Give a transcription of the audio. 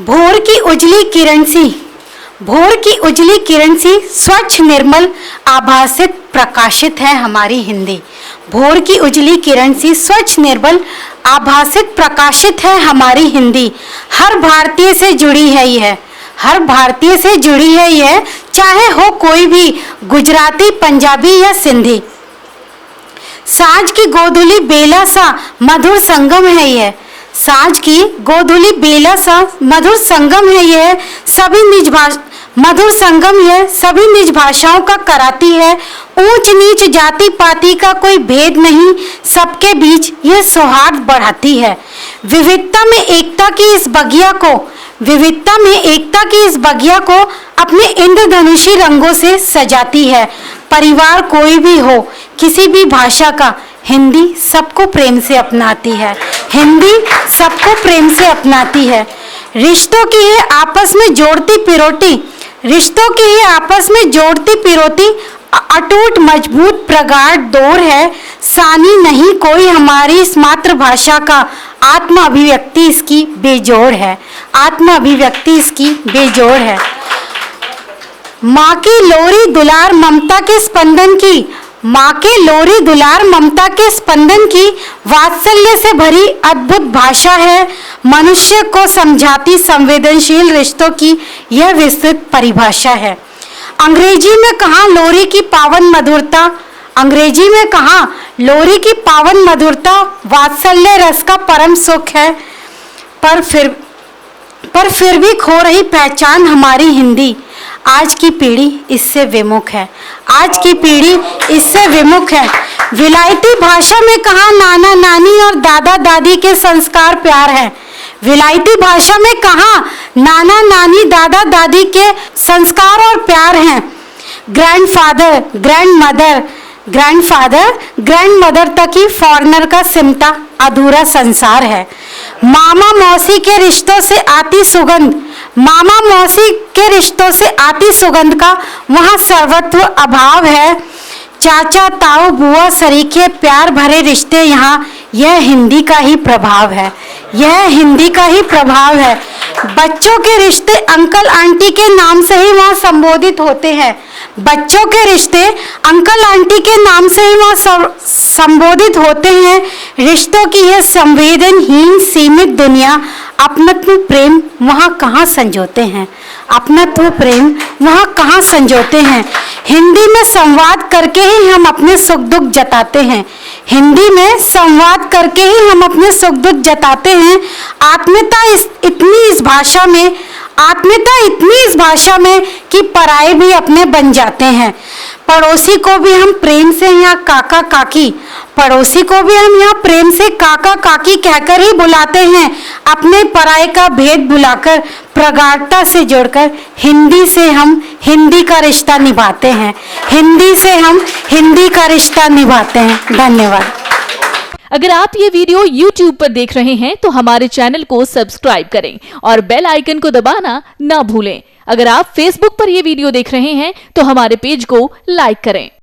भोर की उजली किरण सी, भोर की उजली किरण सी स्वच्छ निर्मल आभासित प्रकाशित है हमारी हिंदी। भोर की उजली किरण सी स्वच्छ निर्मल आभासित प्रकाशित है हमारी हिंदी। हर भारतीय से जुड़ी है यह, हर भारतीय से जुड़ी है यह, चाहे हो कोई भी गुजराती, पंजाबी या सिंधी। साँझ की गोधूली बेला सा मधुर संगम है यह, साँझ की गोधूली बेला सा मधुर संगम है यह, सभी निज मधुर संगम यह सभी निज भाषाओं का कराती है। ऊंच नीच जाति पाति का कोई भेद नहीं, सबके बीच यह सौहार्द बढ़ाती है। विविधता में एकता की इस बगिया को, विविधता में एकता की इस बगिया को अपने इंद्रधनुषी रंगों से सजाती है। परिवार कोई भी हो, किसी भी भाषा का, हिंदी सबको प्रेम से अपनाती है, हिंदी सबको प्रेम से अपनाती है। रिश्तों की है आपस में जोड़ती पिरोती, रिश्तों की है आपस में जोड़ती पिरोती अटूट मजबूत प्रगाढ़ डोर है। सानी नहीं कोई हमारी इस मातृभाषा का, आत्म अभिव्यक्ति इसकी बेजोड़ है, आत्म अभिव्यक्ति इसकी बेजोड़ है। माँ की लोरी दुलार ममता के स्पंदन की, माँ के लोरी दुलार ममता के स्पंदन की वात्सल्य से भरी अद्भुत भाषा है। मनुष्य को समझाती संवेदनशील रिश्तों की यह विस्तृत परिभाषा है। अंग्रेजी में कहा लोरी की पावन मधुरता, अंग्रेजी में कहा लोरी की पावन मधुरता वात्सल्य रस का परम सुख है। पर फिर भी खो रही पहचान हमारी हिंदी। आज की पीढ़ी इससे विमुख है, आज की पीढ़ी इससे विमुख है। विलायती भाषा में कहा नाना नानी और दादा दादी के संस्कार प्यार है, विलायती भाषा में कहा नाना नानी दादा दादी के संस्कार और प्यार हैं। ग्रैंडफादर, ग्रैंडमदर, ग्रैंडफादर, ग्रैंडमदर तक ही फॉरेनर का सिमटा अधूरा संसार है। मामा मौसी के रिश्तों से आती सुगंध, मामा मौसी के रिश्तों से आती सुगंध का वहाँ सर्वत्व अभाव है। चाचा ताऊ बुआ सरीखे प्यार भरे रिश्ते यहाँ, यह हिंदी का ही प्रभाव है, यह हिंदी का ही प्रभाव है। बच्चों के रिश्ते अंकल आंटी के नाम से ही वहाँ संबोधित होते हैं, बच्चों के रिश्ते अंकल आंटी के नाम से ही वहाँ संबोधित होते हैं। रिश्तों की यह संवेदनहीन सीमित दुनिया अपनत्व प्रेम वहाँ कहाँ संजोते हैं, अपनत्व प्रेम वहाँ कहाँ संजोते हैं। हिंदी में संवाद करके ही हम अपने सुख दुख जताते हैं, हिंदी में संवाद करके ही हम अपने सुख दुख जताते हैं। आत्मीयता इतनी इस भाषा में, आत्मीयता इतनी इस भाषा में कि पराये भी अपने बन जाते हैं। पड़ोसी को भी हम प्रेम से यहाँ काका काकी, पड़ोसी को भी हम यहाँ प्रेम से काका काकी कहकर ही बुलाते हैं। अपने पराये का भेद भुलाकर प्रगाढ़ता से जोड़कर हिंदी से हम हिंदी का रिश्ता निभाते हैं, हिंदी से हम हिंदी का रिश्ता निभाते हैं। धन्यवाद। अगर आप ये वीडियो YouTube पर देख रहे हैं तो हमारे चैनल को सब्सक्राइब करें और बेल आइकन को दबाना ना भूलें। अगर आप Facebook पर ये वीडियो देख रहे हैं तो हमारे पेज को लाइक करें।